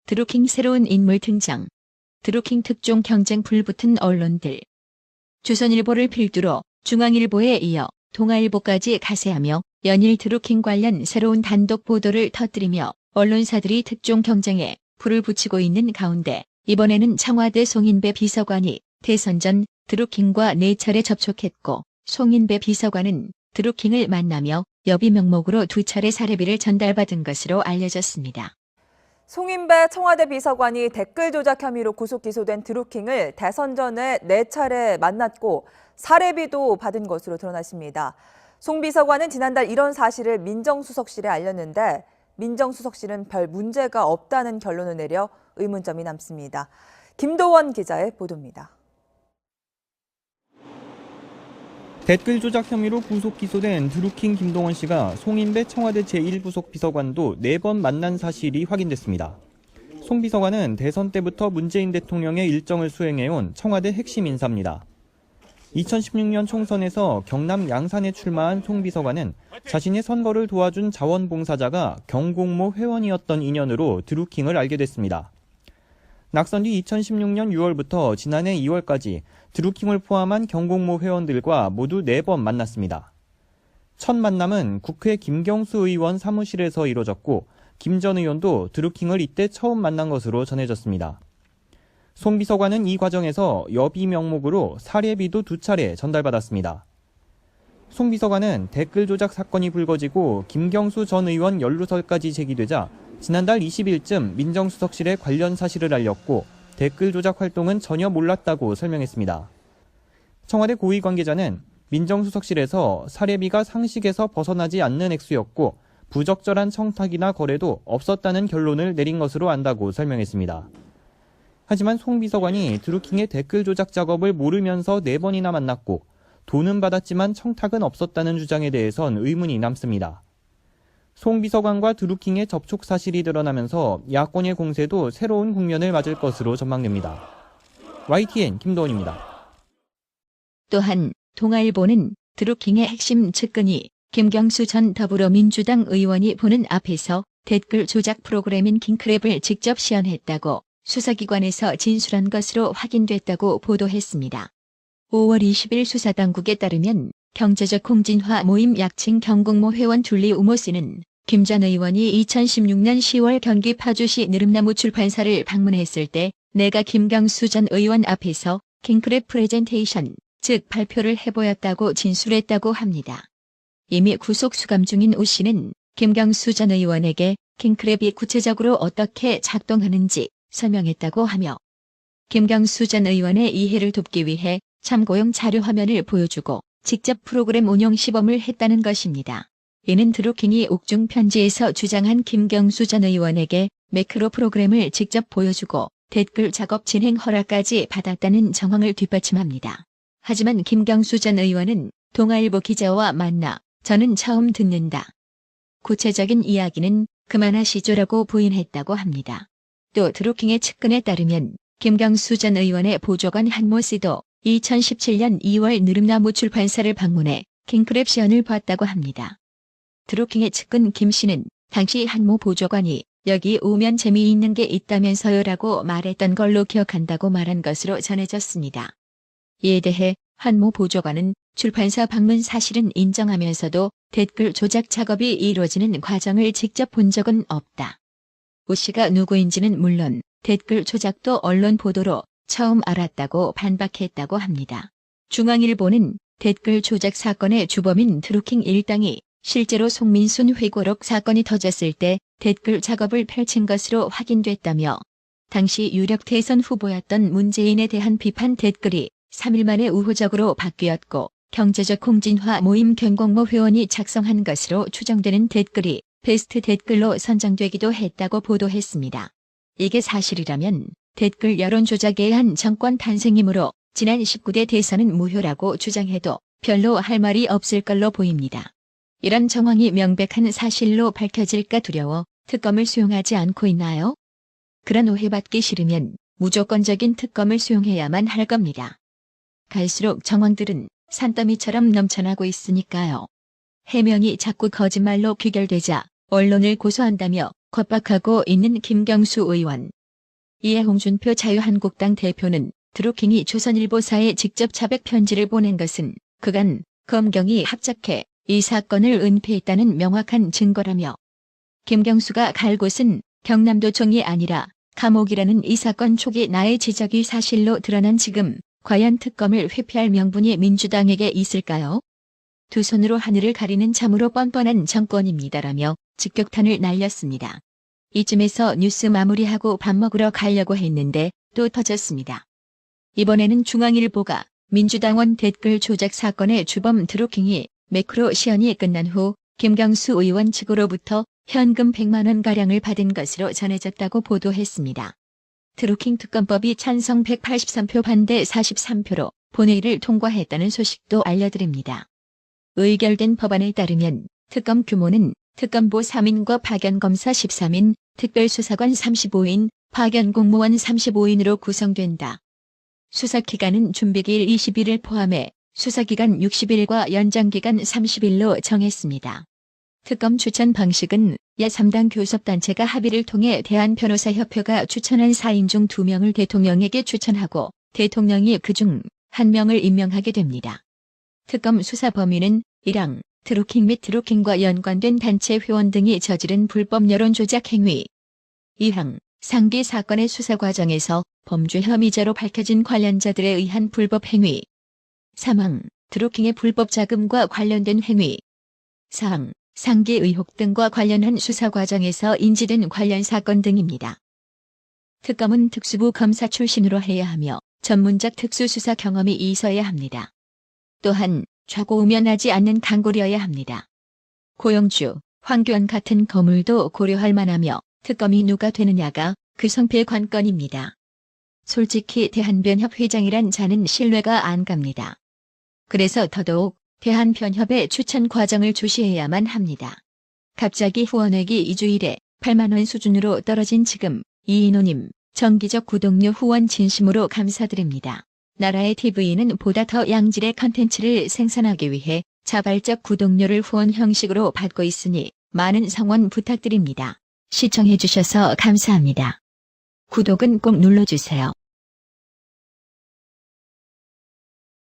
드루킹 새로운 인물 등장. 드루킹 특종 경쟁 불붙은 언론들. 조선일보를 필두로 중앙일보에 이어 동아일보까지 가세하며 연일 드루킹 관련 새로운 단독 보도를 터뜨리며 언론사들이 특종 경쟁에 불을 붙이고 있는 가운데 이번에는 청와대 송인배 비서관이 대선 전 드루킹과 4차례 접촉했고 송인배 비서관은 드루킹을 만나며 여비 명목으로 2차례 사례비를 전달받은 것으로 알려졌습니다. 송인배 청와대 비서관이 댓글 조작 혐의로 구속 기소된 드루킹을 대선 전에 4차례 만났고 사례비도 받은 것으로 드러났습니다. 송 비서관은 지난달 이런 사실을 민정수석실에 알렸는데 민정수석실은 별 문제가 없다는 결론을 내려 의문점이 남습니다. 김도원 기자의 보도입니다. 댓글 조작 혐의로 구속 기소된 드루킹 김동원 씨가 송인배 청와대 제1부속 비서관도 4번 만난 사실이 확인됐습니다. 송 비서관은 대선 때부터 문재인 대통령의 일정을 수행해온 청와대 핵심 인사입니다. 2016년 총선에서 경남 양산에 출마한 송 비서관은 자신의 선거를 도와준 자원봉사자가 경공모 회원이었던 인연으로 드루킹을 알게 됐습니다. 낙선 뒤 2016년 6월부터 지난해 2월까지 드루킹을 포함한 경공모 회원들과 모두 4번 만났습니다. 첫 만남은 국회 김경수 의원 사무실에서 이뤄졌고 김 전 의원도 드루킹을 이때 처음 만난 것으로 전해졌습니다. 송 비서관은 이 과정에서 여비 명목으로 사례비도 2차례 전달받았습니다. 송 비서관은 댓글 조작 사건이 불거지고 김경수 전 의원 연루설까지 제기되자 지난달 20일쯤 민정수석실에 관련 사실을 알렸고 댓글 조작 활동은 전혀 몰랐다고 설명했습니다. 청와대 고위 관계자는 민정수석실에서 사례비가 상식에서 벗어나지 않는 액수였고 부적절한 청탁이나 거래도 없었다는 결론을 내린 것으로 안다고 설명했습니다. 하지만 송 비서관이 드루킹의 댓글 조작 작업을 모르면서 4번이나 만났고 돈은 받았지만 청탁은 없었다는 주장에 대해선 의문이 남습니다. 송 비서관과 드루킹의 접촉 사실이 드러나면서 야권의 공세도 새로운 국면을 맞을 것으로 전망됩니다. YTN 김도원입니다. 또한 동아일보는 드루킹의 핵심 측근이 김경수 전 더불어민주당 의원이 보는 앞에서 댓글 조작 프로그램인 킹크랩을 직접 시연했다고 수사기관에서 진술한 것으로 확인됐다고 보도했습니다. 5월 20일 수사당국에 따르면 경제적 홍진화 모임 약칭 경공모 회원 줄리 우모 씨는 김 전 의원이 2016년 10월 경기 파주시 느릅나무 출판사를 방문했을 때 내가 김경수 전 의원 앞에서 킹크랩 프레젠테이션, 즉 발표를 해보였다고 진술했다고 합니다. 이미 구속 수감 중인 우 씨는 김경수 전 의원에게 킹크랩이 구체적으로 어떻게 작동하는지 설명했다고 하며 김경수 전 의원의 이해를 돕기 위해 참고용 자료 화면을 보여주고 직접 프로그램 운영 시범을 했다는 것입니다. 이는 드루킹이 옥중 편지에서 주장한 김경수 전 의원에게 매크로 프로그램을 직접 보여주고 댓글 작업 진행 허락까지 받았다는 정황을 뒷받침합니다. 하지만 김경수 전 의원은 동아일보 기자와 만나 저는 처음 듣는다. 구체적인 이야기는 그만하시죠라고 부인했다고 합니다. 또 드루킹의 측근에 따르면 김경수 전 의원의 보좌관 한모 씨도 2017년 2월 느릅나무 출판사를 방문해 킹크랩 시연을 봤다고 합니다. 드루킹의 측근 김 씨는 당시 한모 보좌관이 여기 오면 재미있는 게 있다면서요라고 말했던 걸로 기억한다고 말한 것으로 전해졌습니다. 이에 대해 한모 보좌관은 출판사 방문 사실은 인정하면서도 댓글 조작 작업이 이루어지는 과정을 직접 본 적은 없다. 우 씨가 누구인지는 물론 댓글 조작도 언론 보도로 처음 알았다고 반박했다고 합니다. 중앙일보는 댓글 조작 사건의 주범인 드루킹 일당이 실제로 송민순 회고록 사건이 터졌을 때 댓글 작업을 펼친 것으로 확인됐다며 당시 유력 대선 후보였던 문재인에 대한 비판 댓글이 3일 만에 우호적으로 바뀌었고 경제적 홍진화 모임 경공모 회원이 작성한 것으로 추정되는 댓글이 베스트 댓글로 선정되기도 했다고 보도했습니다. 이게 사실이라면 댓글 여론 조작에 의한 정권 탄생이므로 지난 19대 대선은 무효라고 주장해도 별로 할 말이 없을 걸로 보입니다. 이런 정황이 명백한 사실로 밝혀질까 두려워 특검을 수용하지 않고 있나요? 그런 오해받기 싫으면 무조건적인 특검을 수용해야만 할 겁니다. 갈수록 정황들은 산더미처럼 넘쳐나고 있으니까요. 해명이 자꾸 거짓말로 귀결되자 언론을 고소한다며 겁박하고 있는 김경수 의원. 이에 홍준표 자유한국당 대표는 드루킹이 조선일보사에 직접 자백 편지를 보낸 것은 그간 검경이 합작해 이 사건을 은폐했다는 명확한 증거라며 김경수가 갈 곳은 경남도청이 아니라 감옥이라는 이 사건 초기 나의 지적이 사실로 드러난 지금 과연 특검을 회피할 명분이 민주당에게 있을까요? 두 손으로 하늘을 가리는 참으로 뻔뻔한 정권입니다라며 직격탄을 날렸습니다. 이쯤에서 뉴스 마무리하고 밥 먹으러 가려고 했는데 또 터졌습니다. 이번에는 중앙일보가 민주당원 댓글 조작 사건의 주범 드루킹이 매크로 시연이 끝난 후 김경수 의원 측으로부터 현금 100만 원가량을 받은 것으로 전해졌다고 보도했습니다. 드루킹 특검법이 찬성 183표 반대 43표로 본회의를 통과했다는 소식도 알려드립니다. 의결된 법안에 따르면 특검 규모는 특검보 3인과 파견검사 13인, 특별수사관 35인, 파견공무원 35인으로 구성된다. 수사기간은 준비기일 20일을 포함해 수사기간 60일과 연장기간 30일로 정했습니다. 특검 추천 방식은 야3당 교섭단체가 합의를 통해 대한변호사협회가 추천한 4인 중 2명을 대통령에게 추천하고 대통령이 그중 1명을 임명하게 됩니다. 특검 수사 범위는 1항, 드루킹 및 드루킹과 연관된 단체 회원 등이 저지른 불법 여론 조작 행위. 2항, 상기 사건의 수사 과정에서 범죄 혐의자로 밝혀진 관련자들에 의한 불법 행위. 3항, 드루킹의 불법 자금과 관련된 행위. 4항, 상기 의혹 등과 관련한 수사 과정에서 인지된 관련 사건 등입니다. 특검은 특수부 검사 출신으로 해야 하며 전문적 특수수사 경험이 있어야 합니다. 또한 좌고우면하지 않는 강골이어야 합니다. 고영주, 황교안 같은 거물도 고려할 만하며 특검이 누가 되느냐가 그 성패의 관건입니다. 솔직히 대한변협 회장이란 자는 신뢰가 안 갑니다. 그래서 더더욱 대한변협의 추천 과정을 주시해야만 합니다. 갑자기 후원액이 2주일에 8만 원 수준으로 떨어진 지금 이인호님 정기적 구독료 후원 진심으로 감사드립니다. 나라의 TV는 보다 더 양질의 컨텐츠를 생산하기 위해 자발적 구독료를 후원 형식으로 받고 있으니 많은 성원 부탁드립니다. 시청해주셔서 감사합니다. 구독은 꼭 눌러주세요.